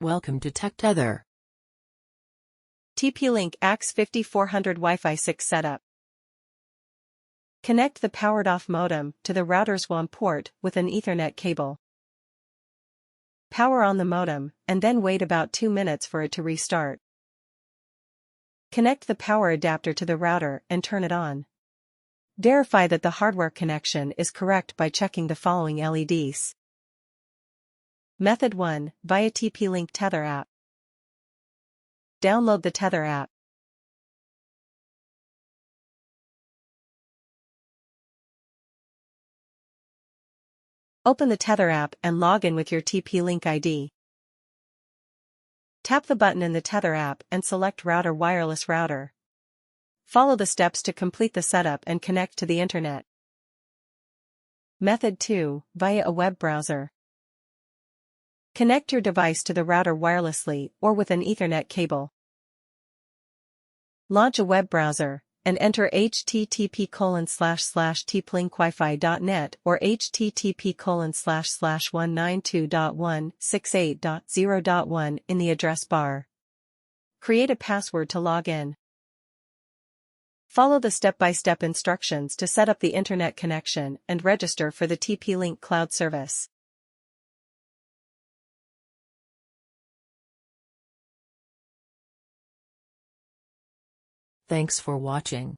Welcome to Tech Tether. TP-Link Ax5400 Wi-Fi 6 setup. Connect the powered-off modem to the router's WAN port with an Ethernet cable. Power on the modem, and then wait about 2 minutes for it to restart. Connect the power adapter to the router and turn it on. Verify that the hardware connection is correct by checking the following LEDs. Method 1, via TP-Link Tether app. Download the Tether app. Open the Tether app and log in with your TP-Link ID. Tap the button in the Tether app and select Router Wireless Router. Follow the steps to complete the setup and connect to the internet. Method 2, via a web browser. Connect your device to the router wirelessly or with an Ethernet cable. Launch a web browser, and enter http://tplinkwifi.net or http://192.168.0.1 in the address bar. Create a password to log in. Follow the step-by-step instructions to set up the internet connection and register for the TP-Link cloud service. Thanks for watching.